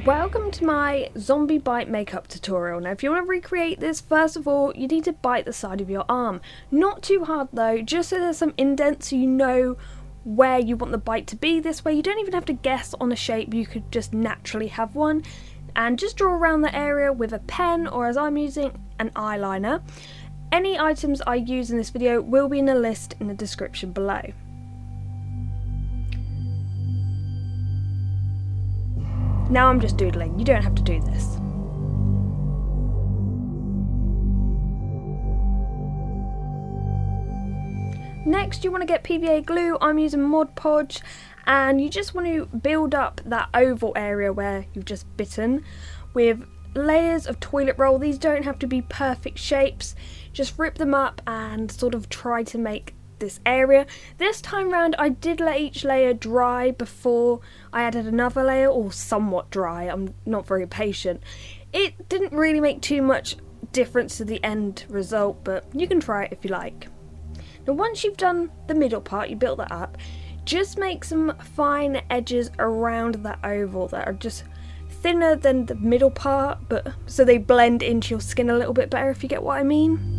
Welcome to my zombie bite makeup tutorial. Now if you want to recreate this, first of all you need to bite the side of your arm. Not too hard though, just so there's some indents so you know where you want the bite to be. This way you don't even have to guess on a shape, you could just naturally have one. And just draw around the area with a pen, or as I'm using, an eyeliner. Any items I use in this video will be in a list in the description below. Now I'm just doodling, you don't have to do this. Next you want to get PVA glue. I'm using ModPodge, and you just want to build up that oval area where you've just bitten with layers of toilet roll. These don't have to be perfect shapes, just rip them up and sort of try to make this area. This time round I did let each layer dry before I added another layer, or somewhat dry, I'm not very patient. It didn't really make too much difference to the end result, but you can try it if you like. Now once you've done the middle part, you built that up, just make some fine edges around that oval that are just thinner than the middle part, but so they blend into your skin a little bit better, if you get what I mean.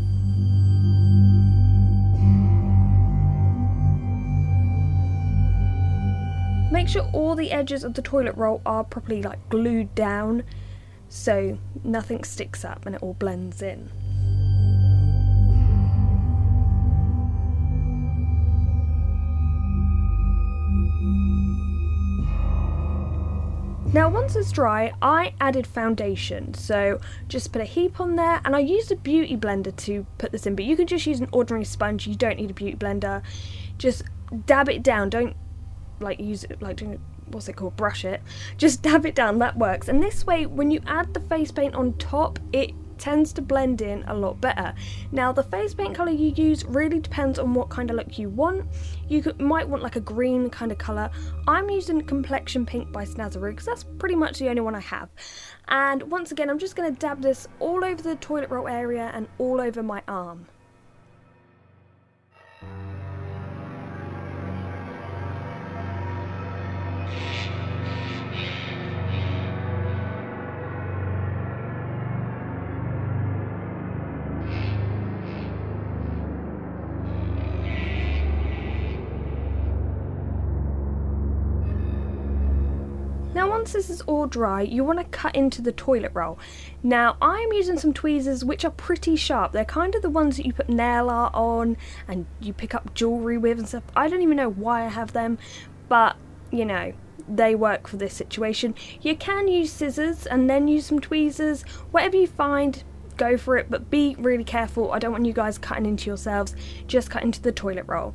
Make sure all the edges of the toilet roll are properly glued down so nothing sticks up and it all blends in. Now once it's dry, I added foundation, so just put a heap on there, and I used a beauty blender to put this in, but you can just use an ordinary sponge, you don't need a beauty blender. Just dab it down, don't use it doing, what's it called, brush it, just dab it down, that works. And this way when you add the face paint on top, it tends to blend in a lot better. Now the face paint colour you use really depends on what kind of look you want. You might want a green kind of colour. I'm using Complexion pink by Snazaroo because that's pretty much the only one I have. And once again I'm just going to dab this all over the toilet roll area and all over my arm. Now once this is all dry, you want to cut into the toilet roll. Now I'm using some tweezers which are pretty sharp. They're kind of the ones that you put nail art on and you pick up jewellery with and stuff. I don't even know why I have them, but you know, they work for this situation. You can use scissors and then use some tweezers. Whatever you find, go for it, but be really careful. I don't want you guys cutting into yourselves. Just cut into the toilet roll.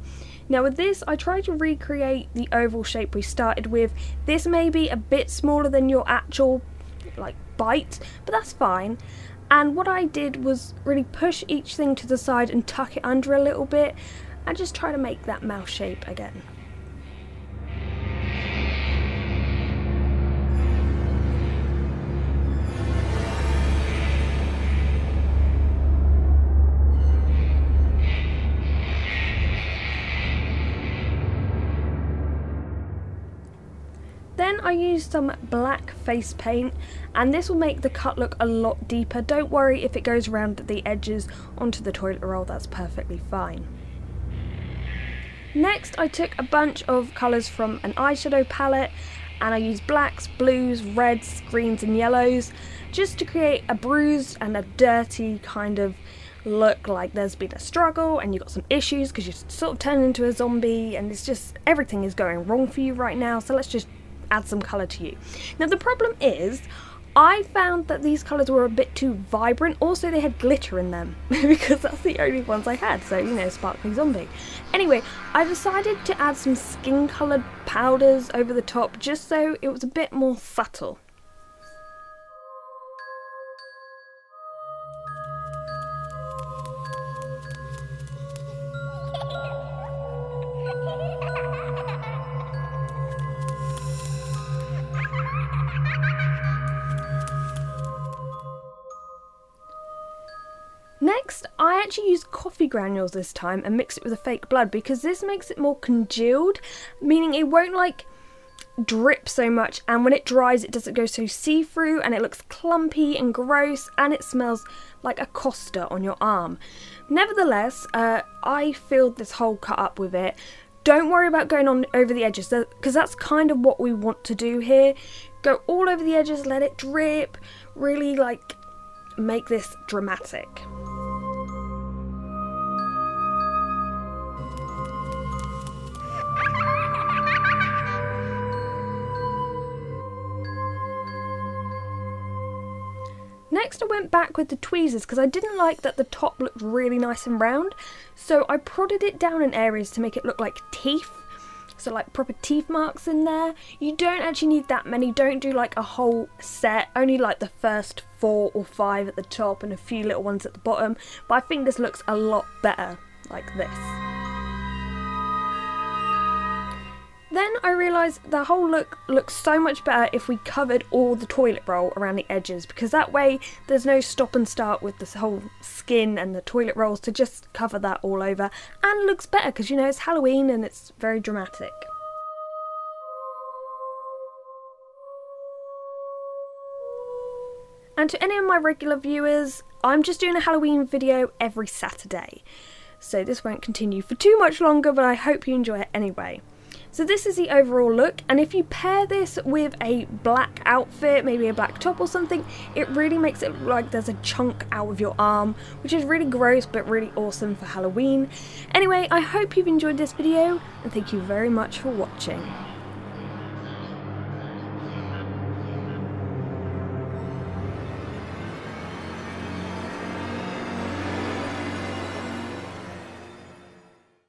Now with this, I tried to recreate the oval shape we started with. This may be a bit smaller than your actual bite, but that's fine. And what I did was really push each thing to the side and tuck it under a little bit and just try to make that mouth shape again. Then I used some black face paint, and this will make the cut look a lot deeper. Don't worry if it goes around the edges onto the toilet roll, that's perfectly fine. Next I took a bunch of colours from an eyeshadow palette, and I used blacks, blues, reds, greens and yellows just to create a bruised and a dirty kind of look, like there's been a struggle and you've got some issues because you're sort of turning into a zombie and it's just everything is going wrong for you right now, so let's just add some colour to you. Now the problem is I found that these colours were a bit too vibrant. Also they had glitter in them because that's the only ones I had, so you know, sparkly zombie. Anyway, I decided to add some skin coloured powders over the top just so it was a bit more subtle. Next, I actually used coffee granules this time and mixed it with a fake blood because this makes it more congealed, meaning it won't drip so much, and when it dries it doesn't go so see-through and it looks clumpy and gross and it smells like a Costa on your arm. Nevertheless, I filled this whole cut up with it. Don't worry about going on over the edges, because that's kind of what we want to do here. Go all over the edges, let it drip, really like make this dramatic. Next I went back with the tweezers because I didn't like that the top looked really nice and round, so I prodded it down in areas to make it look like teeth, so like proper teeth marks in there. You don't actually need that many, don't do like a whole set, only like the first 4 or 5 at the top and a few little ones at the bottom, but I think this looks a lot better like this. Then I realised the whole look looks so much better if we covered all the toilet roll around the edges, because that way there's no stop and start with this whole skin and the toilet rolls, to just cover that all over, and looks better because, you know, it's Halloween and it's very dramatic. And to any of my regular viewers, I'm just doing a Halloween video every Saturday, so this won't continue for too much longer, but I hope you enjoy it anyway. So this is the overall look, and if you pair this with a black outfit, maybe a black top or something, it really makes it look like there's a chunk out of your arm, which is really gross but really awesome for Halloween. Anyway, I hope you've enjoyed this video, and thank you very much for watching.